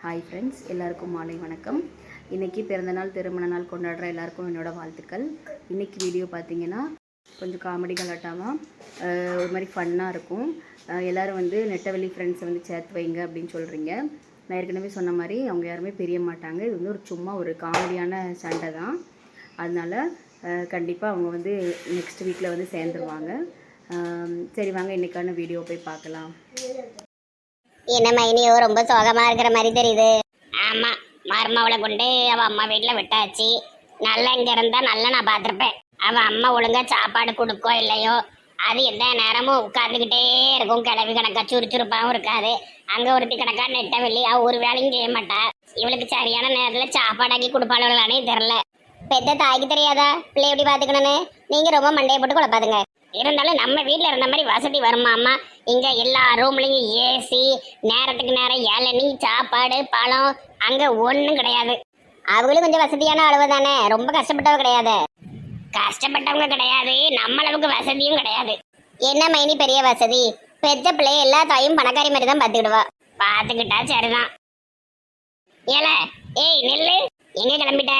Hi friends, எல்லாருக்கும் மாலை வணக்கம். இன்றைக்கி பிறந்தநாள் திருமண நாள் கொண்டாடுற எல்லாருக்கும் என்னோடய வாழ்த்துக்கள். இன்றைக்கி வீடியோ பார்த்திங்கன்னா கொஞ்சம் காமெடி கலாட்டாமல் ஒரு மாதிரி ஃபன்னாக இருக்கும். எல்லோரும் வந்து நெட்டவெளி ஃப்ரெண்ட்ஸை வந்து சேர்த்து வைங்க அப்படின்னு சொல்கிறீங்க. நான் ஏற்கனவே சொன்ன மாதிரி அவங்க யாருமே பிரிய மாட்டாங்க. இது வந்து சும்மா ஒரு காமெடியான சண்டை தான். அதனால் கண்டிப்பாக அவங்க வந்து நெக்ஸ்ட் வீக்கில் வந்து சேர்ந்துருவாங்க. சரி வாங்க இன்றைக்கான வீடியோ போய் பார்க்கலாம். என்ன மைனியோ ரொம்ப சோகமா இருக்கிற மாதிரி தெரியுது. ஆமா, மருமவளை கொண்டு அவ அம்மா வீட்டுல விட்டாச்சு. நல்லா இங்க இருந்தா நல்லா நான் பார்த்திருப்பேன். அவ அம்மா ஒழுங்கா சாப்பாடு கொடுக்கோ இல்லையோ, அது எந்த நேரமும் உட்காந்துக்கிட்டே இருக்கும். கிளவி கணக்கா சுறுசுறுப்பாகவும் இருக்காது. அங்க ஒருத்தி கணக்கா நெட்ட வெள்ளி அவ ஒரு வேலையும் செய்ய மாட்டா. இவளுக்கு சரியான நேரத்துல சாப்பாடாக்கி கொடுப்பாளர்களானே தெரியல. பெத்த தாய்க்கு தெரியாதா பிள்ளை எப்படி பாத்துக்கணும்னு? நீங்க ரொம்ப மண்டையை போட்டு குழப்பாதுங்க. இருந்தாலும் நம்ம வீட்டில் இருந்த மாதிரி வசதி வருமாம்மா? இங்கே எல்லா ரூம்லேயும் ஏசி, நேரத்துக்கு நேரம் இளநீ, சாப்பாடு, பழம், அங்கே ஒன்றும் கிடையாது. அவங்களும் கொஞ்சம் வசதியான அளவு தானே, ரொம்ப கஷ்டப்பட்டவங்க கிடையாது. கஷ்டப்பட்டவங்க கிடையாது, நம்மளவுக்கு வசதியும் கிடையாது. என்ன மைனி பெரிய வசதி? பெத்த பிள்ளைய எல்லா தாயும் பணக்காரி மாதிரி தான் பார்த்துக்கிடுவா. பார்த்துக்கிட்டா சரிதான். ஏய் நெல்லு, எங்க கிளம்பிட்ட?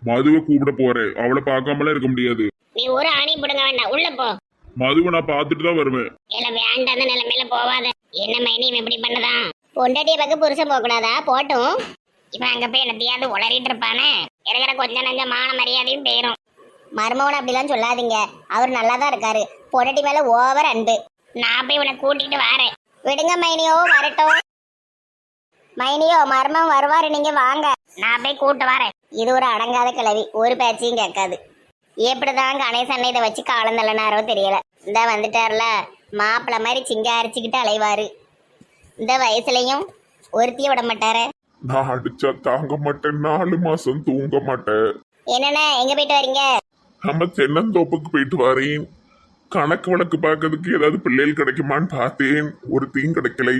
மதுவை கூப்பிட போறேன். அவளை பார்க்காமலாம் இருக்க முடியாது. நீ ஒரு ஆணி போடுங்க வேண்டாம், உள்ள போ. மதுவை நான் பார்த்துட்டு தான் வருவேன். இல்ல வேண்டாம், நிலைமையில போவாத. என்ன மைனி இப்படி பண்ணதான்? பொண்டாட்டிய பக்கம் புருஷன் போக கூடாதா? போட்டும். இப்ப அங்க போய் என்னத்தையாவது உளறிட்டு இருப்பானே, இருக்கிற கொஞ்சம் நஞ்ச மான மரியாதையும் போயிரும். மருமகன் அப்படிலாம் சொல்லாதீங்க, அவர் நல்லாதான் இருக்காரு. பொண்டாட்டி மேல ஓவர் அன்பு. நான் போய் உன்னை கூட்டிட்டு வரேன். விடுங்க மைனியோ, வரட்டும். மைனியோ, மருமகன் வருவாரு, நீங்க வாங்க. நான் போய் கூட்டு வரேன். இது ஒரு அடங்காத கிளவி, ஒரு பேச்சையும் கேட்காது. எப்படிதான் கணேசன் இதை வச்சு காலம் தள்ளனாரோ தெரியல. இந்த வந்துட்டார்ல, மாப்பிள்ள மாதிரி சிங்காரிச்சுக்கிட்டு அலைவாரு. இந்த வயசுலயும் ஒருத்திய விட மாட்டாரு. நான் அடிச்சா தாங்க மாட்டேன், 4 மாசம் தூங்க மாட்டேன். என்னண்ணே, எங்க போயிட்டு வரீங்க? நம்ம தென்னந்தோப்புக்கு போயிட்டு வரேன். கணக்கு வழக்கு பார்க்கறதுக்கு ஏதாவது பிள்ளைகள் கிடைக்குமான்னு பார்த்தேன், ஒரு தீம் கிடைக்கலை.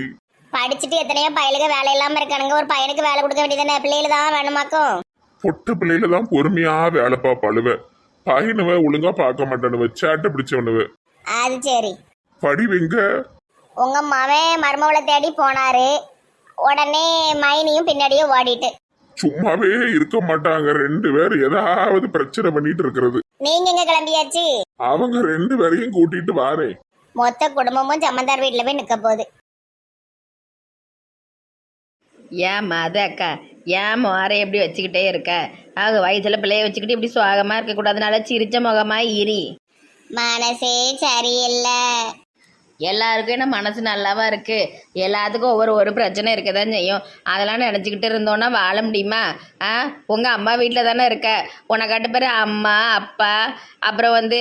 படிச்சுட்டு எத்தனையோ பயலுக்கு வேலை இல்லாம இருக்கானுங்க. ஒரு பையனுக்கு வேலை கொடுக்க வேண்டியதானே? பிள்ளைகள் தான் வேணுமாக்கும். பொட்ட பிள்ளையில தான் பொறுமையா வேலை பார்ப்பாளுவ. பையனவ ஒழுங்கா பார்க்க மாட்டானுவ, சேட்டை பிடிச்சவனுவ. அது சரி. படி வெங்க. உங்க மவன் மருமவளை தேடி போனாரு, உடனே மைனியும் பின்னாடியே ஓடிட்டு. சும்மாவே இருக்க மாட்டாங்க 2 பேர், ஏதாவது பிரச்சனை பண்ணிட்டு இருக்கிறது. நீங்க எங்க கிளம்பியாச்சு? அவங்க 2 பேரையும் கூட்டிட்டு வாரேன். மொத்த குடும்பமும் ஜமந்தார் வீட்டுல போய் நிக்க போகுது. ஏன் மத அக்கா, ஏன் மாறை எப்படி வச்சுக்கிட்டே இருக்க? அவங்க வயசுல பிள்ளைய வச்சுக்கிட்டு இப்படி சுவாகமாக இருக்கக்கூடாதுனால சிரிச்ச முகமாக இரி. மனசே சரியில்லை. எல்லாருக்கும் என்ன மனசு நல்லாவா இருக்கு? எல்லாத்துக்கும் ஒரு பிரச்சனை இருக்க தான் செய்யும். அதெல்லாம் நினச்சிக்கிட்டு இருந்தோன்னா வாழ முடியுமா? உங்கள் அம்மா வீட்டில் தானே இருக்க. உனக்காட்டு பேர் அம்மா அப்பா, அப்புறம் வந்து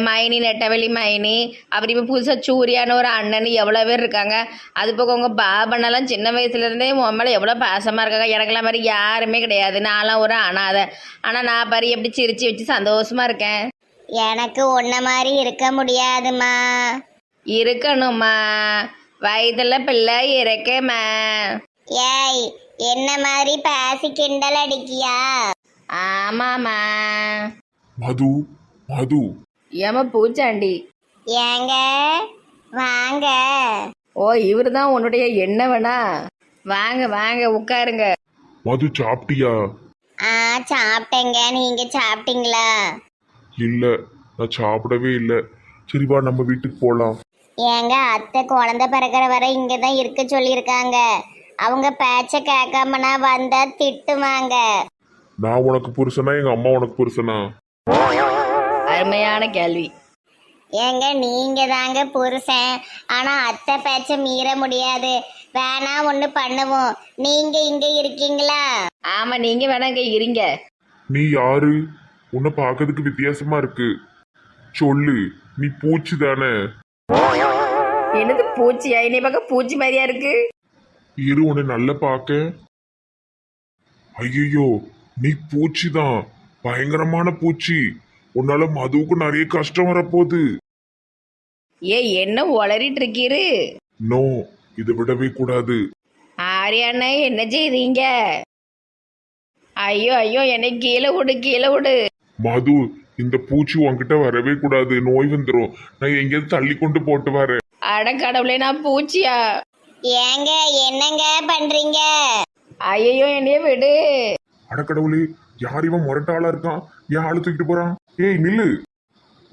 மைனி, நெட்டவெளி மைனி, அப்புறம் இப்போ புதுசாக சூரியான ஒரு அண்ணன், எவ்வளோ பேர் இருக்காங்க. அது போக உங்கள் பாபனெல்லாம் சின்ன வயசுலேருந்தே உன் மேலே எவ்வளோ பாசமாக இருக்காங்க. எனக்கெல்லாம் மாதிரி யாருமே கிடையாது. நான்லாம் ஒரு அனாதை. ஆனால் நான் பாரு எப்படி சிரிச்சு வச்சு சந்தோஷமாக இருக்கேன். எனக்கு உன்ன மாதிரி இருக்க முடியாதுமா. இருக்கணுமா, வயதுல பிள்ளை இருக்கேம்மா. ஏய், என்ன மாதிரி பேசி கிண்டல் அடிக்கியா? ஆமாம்மா. மது மது. ஏமா பூச்சாண்டி? ஏங்க வாங்க. ஓ, இவர் தான் உன்னுடைய எண்ணவனா? வாங்க வாங்க உட்காருங்க. மது சாப்பிட்டியா? சாப்பிட்டேங்க. நீங்க சாப்பிட்டீங்களா? இல்ல, நான் சாப்பிடவே இல்ல. சரி வா, நம்ம வீட்டுக்கு போலாம். ஏங்க, அத்தை குழந்தை பிறக்கிற வரை இங்கதான் இருக்க சொல்லியிருக்காங்க. அவங்க பேச்ச கேட்காம நான் வந்தா திட்டுவாங்க. நான் உனக்கு புருஷனா, எங்க அம்மா உனக்கு புருஷனா? அருமையான கேள்வி. ஏங்க, நீங்க தாங்க புருஷன், ஆனா அத்தை பேச்ச மீற முடியாது. வேணா ஒண்ணு பண்ணுவோம், நீங்க இங்க இருக்கீங்களா? ஆமா, நீங்க வேணா இங்க இருங்க. நீ யாரு? உன்னை பார்க்கறதுக்கு வித்தியாசமா இருக்கு. சொல்லு, நீ பூச்சி தானே? என்னது பூச்சியா? என்னை பார்க்க பூச்சி மாதிரியா இருக்கு. இரு, உன்னை நல்லா பார்க்க. ஐயோ, நீ பூச்சி தான், பயங்கரமான பூச்சி. உன்னால மதுவுக்கு நிறைய கஷ்டம் வரப்போகுது. என்ன உளறிட்டு இருக்கீரு? நோ, இதை விடவே கூடாது. ஆரியாண்ணா, என்ன செய்தீங்க? ஐயோ ஐயோ, என்னை கீழே விடு கீழே விடு. மது, இந்த பூச்சி உன்கிட்ட வரவே கூடாது, நோய் வந்துடும். நான் எங்கேயாவது தள்ளி கொண்டு போட்டு வரேன். அட கடவுளே, நான் பூச்சியா? ஏங்க என்னங்க பண்றீங்க? ஐயோ என்னைய விடு. அடக்கடவுளே, யார் இவன் முரட்டாளா இருக்கான்? ஏன் ஆளு தூக்கிட்டு போறான்? ஏய் நில்லு.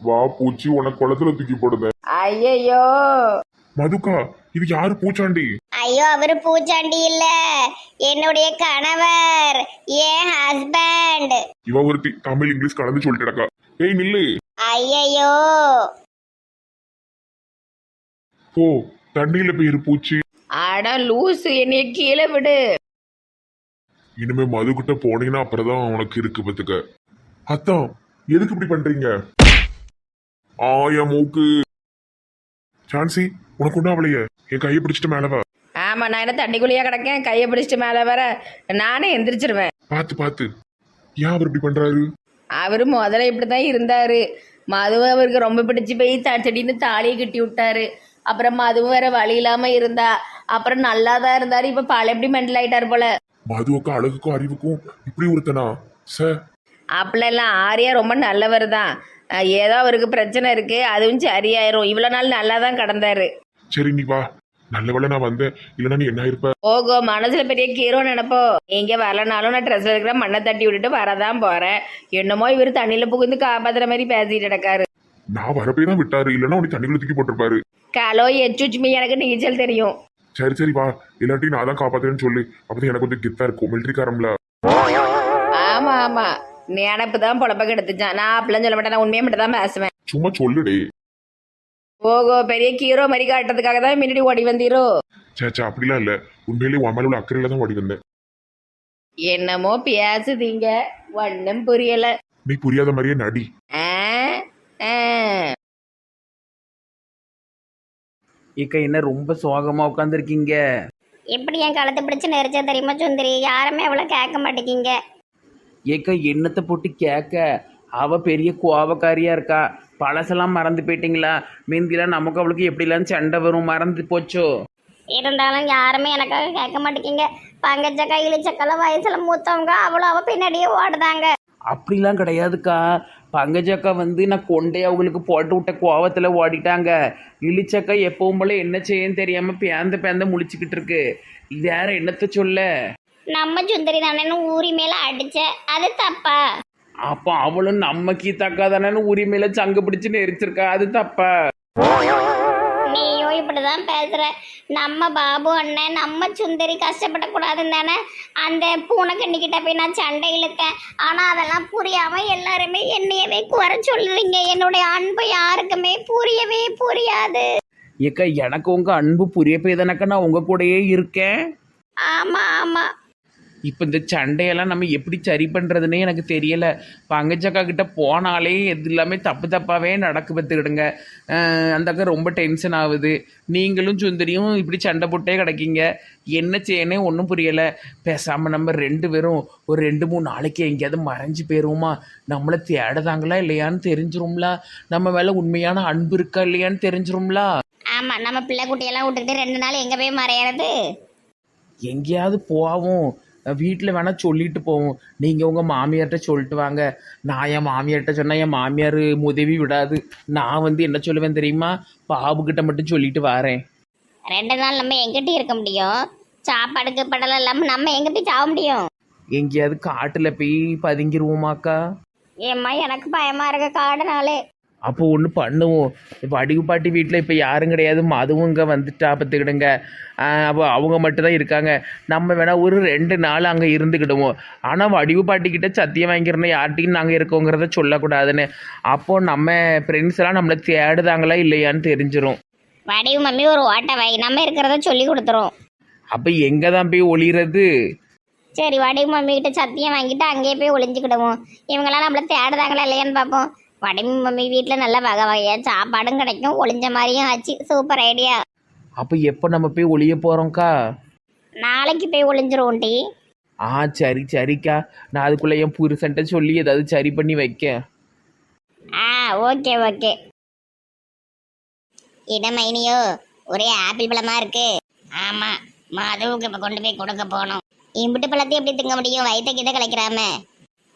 வா பூச்சி, உனக்கு குளத்துல தூக்கி போடுத. ஐயோ மதுக்கா, இது யாரு பூச்சாண்டி? ஐயோ அவரு பூச்சாண்டி இல்ல, என்னுடைய கணவர், என் ஹஸ்பண்ட். இவ ஒருத்தி தமிழ் இங்கிலீஷ் கலந்து சொல்லிட்டடக்கா. ஏய் நில்லு. ஐயையோ போ, தண்ணியில போயிரு பூச்சி. அட லூசு, என்னைய கீழே விடு. இனிமே மதுக்கிட்ட போனீங்கன்னா அப்புறம்தான் உனக்கு இருக்கு பத்துக்க. அத்தான், எதுக்கு இப்படி பண்றீங்க? என் மூக்கு. சான்சி, உனக்கு ஒன்றும் அவளைய என் கையை பிடிச்சிட்டு மேல வா. ஆமா, நான் என்ன தண்ணிக்குள்ளேயே கிடக்கேன்? கையை பிடிச்சிட்டு மேலே வர நானே எந்திரிச்சிருவேன். பார்த்து பார்த்து. ஏன் அவர் இப்படி பண்றாரு? அவரு முதல்ல இப்படிதான் இருந்தாரு. மதுவை அவருக்கு ரொம்ப பிடிச்சு போய் திடீர்னு தாலியை கட்டி விட்டாரு. அப்புறம் மதுவும் வேற வழி இல்லாம இருந்தா. அப்புறம் நல்லா தான் இருந்தாரு. இப்ப பல எப்படி மெண்டல் ஆயிட்டாரு போல. மதுவுக்கும் அழகுக்கும் அறிவுக்கும் இப்படி ஒருத்தனா சார்? அப்பெல்லாம் ஆரியா ரொம்ப நல்லவர் தான். ஏதோ அவருக்கு பிரச்சனை இருக்கு, அதுவும் சரியாயிரும். இவ்வளவு நாள் நல்லா தான் கடந்தாரு. சரி நீ வா, நல்ல வேளை நான் வந்தேன், இல்லைன்னா நீ என்ன இருப்ப? ஓகோ, மனசுல பெரிய கீரோ நினைப்போ. நீங்க வரலனாலும் நான் ட்ரெஸ் எடுக்கிற மண்ணை தட்டி விட்டுட்டு வரதான் போறேன். என்னமோ இவர் தண்ணியில புகுந்து காப்பாத்துற மாதிரி பேசிட்டு கிடக்காரு. நான் வரப்பே தான் விட்டாரு, இல்லைன்னா உனக்கு தண்ணிக்குள்ள தூக்கி போட்டிருப்பாரு. கலோ எச்சுச்சுமி, எனக்கு நீச்சல் தெரியும். சரி சரி வா, இல்லாட்டி நான் தான் காப்பாத்துறேன்னு சொல்லு. அப்பதான் எனக்கு கொஞ்சம் கெத்தா இருக்கும், மிலிட்டரிக்காரம்ல. ஆமா ஆமா, நினப்பு தான் பொழப்ப கெடுத்துச்சான். நான் அப்படிலாம் சொல்ல மாட்டேன், நான் உண்மையை மட்டும் தான் பேசுவேன். சும்மா சொல்லுடே. ஓகோ, பெரிய கீரோ மாதிரி காட்டுறதுக்காக தான் முன்னாடி ஓடி வந்தீரோ? சேச்சா அப்படிலாம் இல்ல, உண்மையிலேயே உன் மேல உள்ள அக்கறையில தான் ஓடி வந்தேன். என்னமோ பேசுதீங்க, ஒன்னும் புரியல. நீ புரியாத மாதிரியே நடி. ஆ, ஆ. ஏக்கா என்ன ரொம்ப சோகமா உட்காந்துருக்கீங்க? எப்படி என் கழுத்தை பிடிச்சு நெரிச்சா தெரியுமா சுந்தரி? யாருமே அவ்வளவு கேட்க மாட்டேங்கிங்க. ஏக்கா என்னத்தை போட்டு கேட்க, அவ பெரிய கோவக்காரியா இருக்கா. பழசெல்லாம் மறந்து போயிட்டீங்களா? மீந்திலாம் நமக்கு அவளுக்கு எப்படிலாம் சண்டை வரும், மறந்து போச்சோ? இருந்தாலும் யாருமே எனக்காக கேட்க மாட்டேங்கிங்க. பங்கச்சக்கா இழிச்சக்கெல்லாம் வயசுல மூத்தவங்க, அவ்வளோ அவ பின்னாடியே ஓடுதாங்க. அப்படிலாம் கிடையாதுக்கா. பங்கஜக்கா நான் கொண்டே அவங்களுக்கு போட்டு விட்ட கோவத்தில் ஓடிட்டாங்க. இழிச்சக்கா எப்பவும் போல என்ன செய்யன்னு தெரியாம பேந்த முழிச்சுக்கிட்டு இருக்கு. வேற என்னத்த சொல்ல? நம்ம சுந்தரி தானேன்னு ஊரி மேல அடிச்ச, அது தப்பா? அப்போ அவளும் நம்ம கீதாக்கா தானே உரிமையில சங்கு பிடிச்சு நெரிச்சிருக்கா, அது தப்பா? நீயும் இப்படிதான் பேசுற. நம்ம பாபு அண்ணன், நம்ம சுந்தரி கஷ்டப்படக்கூடாதுன்னு தானே அந்த பூனை கண்ணிக்கிட்ட போய் நான் சண்டை இழுத்தேன். ஆனா அதெல்லாம் புரியாம எல்லாருமே என்னையவே குறை சொல்லுவீங்க. என்னுடைய அன்பு யாருக்குமே புரியவே புரியாது. ஏக்கா எனக்கு உங்க அன்பு புரிய போய் தானக்கா நான் உங்க கூடயே இருக்கேன். ஆமா ஆமா, இப்போ இந்த சண்டையெல்லாம் நம்ம எப்படி சரி பண்ணுறதுன்னே எனக்கு தெரியலை. பங்கஜக்கா கிட்ட போனாலே எது எல்லாமே தப்பாகவே நடக்கு பார்த்துக்கிடுங்க. அந்த அக்கா ரொம்ப டென்ஷன் ஆகுது. நீங்களும் சுந்தரியும் இப்படி சண்டை போட்டே கிடக்கீங்க. என்ன செய்யனே ஒன்றும் புரியலை. பேசாமல் நம்ம 2 பேரும் ஒரு 2-3 நாளைக்கு எங்கேயாவது மறைஞ்சு போயிடுவோமா? நம்மளை தேடுதாங்களா இல்லையான்னு தெரிஞ்சிரும்ல. நம்ம மேலே உண்மையான அன்பு இருக்கா இல்லையான்னு தெரிஞ்சிரும்ல. ஆமா, நம்ம பிள்ளை குட்டியெல்லாம் விட்டுக்கிட்டு 2 நாள் எங்க போய் மறையறது? எங்கேயாவது போவோம், வீட்டில் வேணால் சொல்லிட்டு போவோம். நீங்கள் உங்கள் மாமியார்கிட்ட சொல்லிட்டு வாங்க. நான் என் மாமியார்கிட்ட சொன்னால் என் மாமியார் உதவி விடாது. நான் என்ன சொல்லுவேன் தெரியுமா? பாபுக்கிட்ட மட்டும் சொல்லிட்டு வரேன். 2 நாள் நம்ம எங்கிட்ட இருக்க முடியும்? சாப்பாடுக்கு படலாம் இல்லாம நம்ம எங்க போய் சாக முடியும்? எங்கேயாவது காட்டில் போய் பதுங்கிடுவோமாக்கா? ஏம்மா எனக்கு பயமா இருக்க காடுனாலே. அப்போ ஒன்று பண்ணுவோம். வடிவு பாட்டி வீட்டில் இப்போ யாரும் கிடையாது, மதுவும் இங்கே வந்துட்டா பார்த்துக்கிடுங்க. அப்போ அவங்க மட்டும்தான் இருக்காங்க. நம்ம வேணால் ஒரு 2 நாள் அங்கே இருந்துக்கிடுவோம். ஆனால் வடிவு பாட்டிக்கிட்ட சத்தியம் வாங்கிக்கிறோம், யார்கிட்டையும் நாங்கள் இருக்கோங்கிறத சொல்லக்கூடாதுன்னு. அப்போது நம்ம ஃப்ரெண்ட்ஸ் எல்லாம் நம்மளை தேடுதாங்களா இல்லையான்னு தெரிஞ்சிடும். வடிவு மம்மி ஒரு ஓட்ட வை, நம்ம இருக்கிறத சொல்லி கொடுத்துரும். அப்போ எங்கே தான் போய் ஒளிகிறது? சரி, வடிவு மம்மி கிட்ட சத்தியம் வாங்கிட்டு அங்கேயே போய் ஒளிஞ்சுக்கிடுவோம். இவங்கெல்லாம் நம்மள தேடுதாங்களா இல்லையான்னு பார்ப்போம். வடிவு மம்மி வீட்டில் நல்ல வகை வகையாக சாப்பாடும் கிடைக்கும், ஒளிஞ்ச மாதிரியும் ஆச்சு. Super idea. அப்போ எப்போ நம்ம போய் ஒளிய போகிறோம்க்கா? நாளைக்கு போய் ஒளிஞ்சிருவோம் டி. சரிக்கா. நான் அதுக்குள்ளே என் புருஷன்ட்ட சொல்லி ஏதாவது சரி பண்ணி வைக்க. Okay okay. இடமைனியோ ஒரே ஆப்பிள் பழமா இருக்கு. ஆமா, மதுவுக்கு இப்போ கொண்டு போய் கொடுக்க போகணும். இம்பிட்டு பழத்தையும் எப்படி திங்க முடியும்? வயிற்ற கிட்ட கலைக்கிறாம.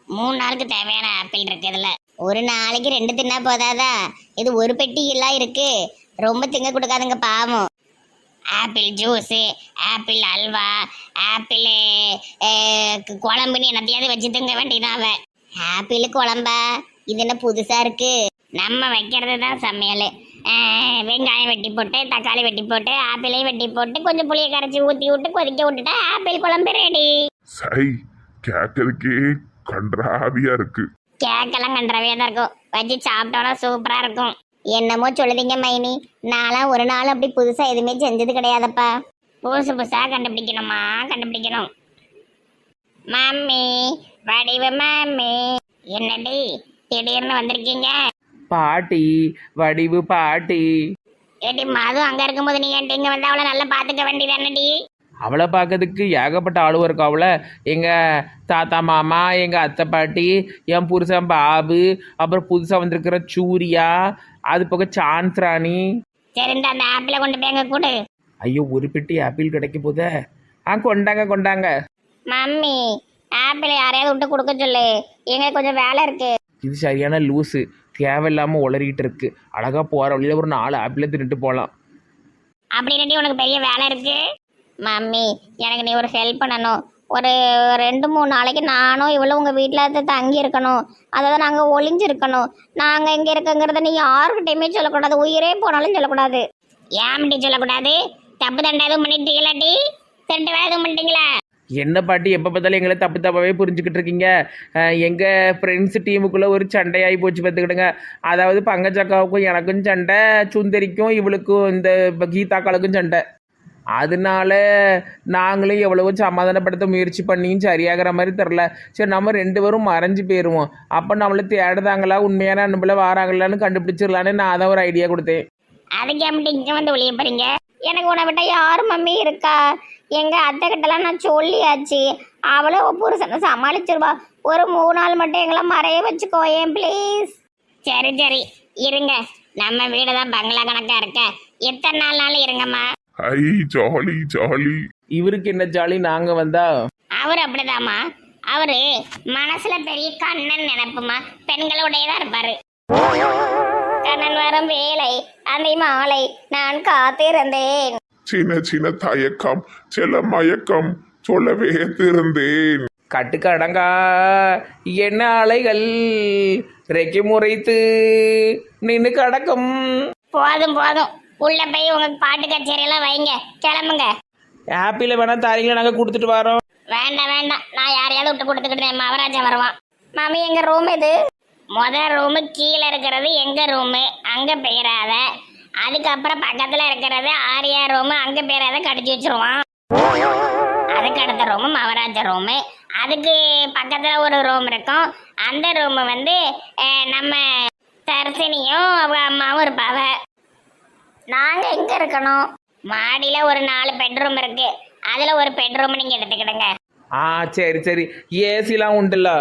3 நாளுக்கு தேவையான ஆப்பிள் இருக்கு இதுல. ஒரு நாளைக்கு 2 தின்னா போதாதா? இது ஒரு பெட்டி எல்லாம் இருக்கு. ரொம்ப திங்க கொடுக்காதுங்க பாவம். ஆப்பிள் ஜூஸு, ஆப்பிள் அல்வா, ஆப்பிள் குழம்புன்னு என்னத்தையாவது வச்சு தங்க வேண்டியதான் அவ. ஆப்பிள் குழம்பா? இது என்ன புதுசா இருக்கு? நம்ம வைக்கிறது தான் சமையல். வெங்காயம் வெட்டி போட்டு, தக்காளி வெட்டி போட்டு, ஆப்பிளையும் வெட்டி போட்டு, கொஞ்சம் புளியை கரைச்சி ஊற்றி விட்டு கொதிக்க விட்டுட்டா ஆப்பிள் குழம்பு ரெடி. சை, கேட்கறதுக்கே கன்றாவியா இருக்கு. கேக்கெல்லாம் கண்டறவையா தான் இருக்கும், வச்சு சாப்பிட்டோன்னா சூப்பரா இருக்கும். என்னமோ சொல்லுதீங்க மைனி, நான்லாம் ஒரு நாள் அப்படி புதுசா எதுவுமே செஞ்சது கிடையாதப்பா. புதுசு புதுசா கண்டுபிடிக்கணுமா, கண்டுபிடிக்கணும். மம்மி, வடிவ மம்மி, என்னடி திடீர்னு வந்திருக்கீங்க? பாட்டி, வடிவு பாட்டி. ஏடி மது அங்க இருக்கும்போது நீ என்கிட்ட இங்க வந்து அவளை நல்லா பாத்துக்க வேண்டியது என்னடி? அவளை பார்க்கறதுக்கு ஏகப்பட்ட ஆளுவ இருக்கா. அவளை எங்கள் தாத்தா மாமா, எங்கள் அத்தை பாட்டி, என் புருஷன் பாபு, அப்புறம் புதுசாக வந்திருக்கிற சூர்யா, அது போக சாந்த்ராணி. சரி, இந்த அந்த ஆப்பிள கொண்டு போய் அங்க கொடு. ஐயோ, ஒரு பெட்டி ஆப்பிள் கிடைக்க போதே. கொண்டாங்க கொண்டாங்க. மம்மி, ஆப்பிள் யாரையாவது விட்டு கொடுக்க சொல்லு, எங்களுக்கு கொஞ்சம் வேலை இருக்கு. இது சரியான லூஸு, தேவையில்லாமல் உளறிக்கிட்டு இருக்கு. அழகாக போகிற வழியில் ஒரு 4 ஆப்பிளை தின்னுட்டு போகலாம். அப்படின்னாடி உனக்கு பெரிய வேலை இருக்கு. மம்மி, எனக்கு நீ ஒரு ஹெல்ப் பண்ணணும். ஒரு 2-3 நாளைக்கு நானும் இவ்வளோ உங்கள் வீட்டில் தங்கி இருக்கணும். அதாவது நாங்கள் ஒளிஞ்சிருக்கணும். நாங்கள் எங்கே இருக்கங்கிறத நீ யாருக்கிட்டையுமே சொல்லக்கூடாது, உயிரே போனாலும் சொல்லக்கூடாது. ஏன்டி சொல்லக்கூடாது? தப்பு தண்டை எதுவும் பண்ணிட்டீங்களாட்டி? திருட்டு வேலை எதுவும் பண்ணிட்டீங்களா? என்ன பாட்டி, எப்போ பார்த்தாலும் எங்களை தப்பு தப்பாகவே புரிஞ்சுக்கிட்டு இருக்கீங்க. எங்கள் ஃப்ரெண்ட்ஸ் டீமுக்குள்ளே ஒரு சண்டையாகி போச்சு பார்த்துக்கிடுங்க. அதாவது பங்கஜக்காவுக்கும் எனக்கும் சண்டை, சுந்தரிக்கும் இவளுக்கும் இந்த கீதாக்காளுக்கும் சண்டை. அதனால நாங்களும் எவ்வளவோ சமாதானப்படுத்த முயற்சி பண்ணியும் சரியாகிற மாதிரி தெரில. சரி, நம்ம 2 பேரும் மறைஞ்சு போயிடுவோம். அப்போ நம்மளை தேடுதாங்களா, உண்மையான அனுப்பல வாராங்களான்னு கண்டுபிடிச்சிடலான்னு நான் தான் ஒரு ஐடியா கொடுத்தேன். அதுக்கு எப்படி இங்கே வந்து ஒளிய போறீங்க? எனக்கு உன்னை விட்ட யார் மம்மி இருக்கா? எங்கள் அத்தை கிட்டலாம் நான் சொல்லியாச்சு, அவளை புருஷனை சமாளிச்சிருவா. ஒரு 3 நாள் மட்டும் எங்களை மறைய வச்சுக்கோயேன் ப்ளீஸ். சரி சரி, இருங்க. நம்ம வீடு தான் பங்களா கணக்கா இருக்க. எத்தனை நாள்னாலும் இருங்கம்மா. ஐ, ஜாலி ஜாலி. இவருக்கு என்ன ஜாலி நாங்கள் வந்தா? அவர் அப்படிதாம்மா. அவரு மனசுல பெரிய கண்ணன் நினைப்புமா, பெண்களோடையதான் இருப்பாரு. கண்ணன் வரும் வேலை அந்த மாலை நான் காத்திருந்தேன். சின்ன சின்ன தயக்கம், சில மயக்கம், சொல்லவே திருந்தேன். கட்டுக்கு அடங்கா என்ன அலைகள் ரெக்கை முறைத்து நின்று கடக்கும். போதும் போதும், உள்ள போய் உங்க பாட்டு கச்சேரியெல்லாம் வைங்க, கிளம்புங்க. ஆப்பிள வேணா தாரீங்களா, நாங்கள் கொடுத்துட்டு வரோம். வேண்டாம் வேண்டாம், நான் யாரையாவது விட்டு கொடுத்துக்கிட்டு மகாராஜா வருவான். மாமி, எங்க ரூம் இது? முதல் ரூமு கீழே இருக்கிறது எங்க ரூமு, அங்க போயிடாத. அதுக்கப்புறம் பக்கத்துல இருக்கிறது ஆரியா ரூமு, அங்க போயிடாத, கடிச்சு வச்சிருவான். அதுக்கு அடுத்த ரூமு மகாராஜா ரூமு. அதுக்கு பக்கத்துல ஒரு ரூம் இருக்கும். அந்த ரூமு வந்து நம்ம தர்சினியும் அவங்க அம்மாவும் இருப்பாவ. நாங்க எங்க இருக்கணும்? மாடியில ஒரு 4 பெட்ரூம் இருக்கு. அதுல ஒரு பெட்ரூம் நீங்க எடுத்துக்கிடுங்க. சரி சரி. ஏசிலாம் உண்டுல்ல?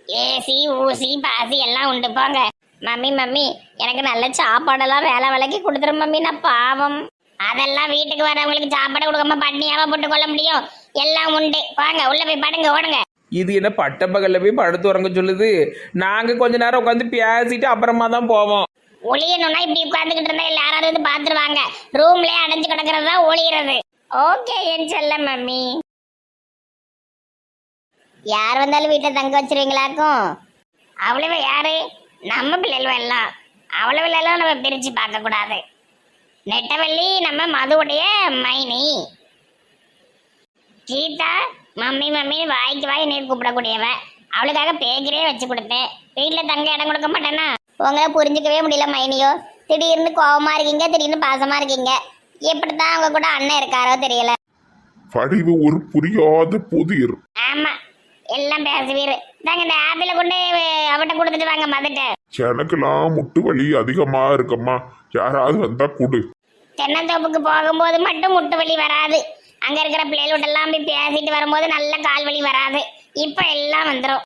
ஏசி ஊசி பாசி எல்லாம் உண்டு, போங்க. மம்மி மம்மி, எனக்கு நல்ல சாப்பாடெல்லாம் வேலை விலைக்கு கொடுத்துரும் மம்மி, நான் பாவம். அதெல்லாம் வீட்டுக்கு வரவங்களுக்கு சாப்பாடு கொடுக்காம பட்னியாவா போட்டு கொள்ள முடியும்? எல்லாம் உண்டு, வாங்க உள்ள போய் படுங்க, ஓடுங்க. இது என்ன பட்ட பகல்ல போய் படுத்து உறங்க சொல்லுது? நாங்க கொஞ்ச நேரம் உட்காந்து பேசிட்டு அப்புறமா தான் போவோம். ஒளியணும்னா இப்படி உட்காந்துக்கிட்டு இருந்தா யாராவது வந்து பாத்துருவாங்க. ரூம்லயே அடைஞ்சு கிடக்கிறது தான் ஒளியறது. ஓகே என் செல்ல மம்மி. யார் வந்தாலும் வீட்டில் தங்க வச்சிருவீங்களாக்கும்? அவ்வளவு யாரு? நம்ம பிள்ளைகள் எல்லாம். அவ்வளவு எல்லாம் நம்ம பிரிச்சு பார்க்க கூடாது. நெட்டவள்ளி நம்ம மதுவுடைய மைனி. கீதா மம்மி மம்மி வாய்க்கு வாய் நீர் கூப்பிடக்கூடியவ. அவளுக்காக பேக்கரே வச்சு கொடுத்தேன். வீட்டில் தங்க இடம் கொடுக்க மாட்டேன்னா? உங்களை புரிஞ்சுக்கவே முடியல மைனியோ. திடீர்னு கோவமா இருக்கீங்க, திடீர்னு பாசமா இருக்கீங்க. எப்படித்தான் அவங்க கூட அண்ணன் இருக்காரோ தெரியல. வடிவு ஒரு புரியாத புதிர். ஆமா, எல்லாம் பேசுவீரு. தாங்க இந்த ஆப்பிள கொண்டு அவட்ட கொடுத்துட்டு வாங்க மதுட்ட. எனக்கெல்லாம் முட்டு வலி அதிகமா இருக்கம்மா, யாராவது வந்தா கொடு. தென்னந்தோப்புக்கு போகும்போது மட்டும் முட்டு வலி வராது. அங்க இருக்கிற பிள்ளைகளோட எல்லாம் போய் பேசிட்டு வரும்போது நல்ல கால் வலி வராது. இப்ப எல்லாம் வந்துடும்.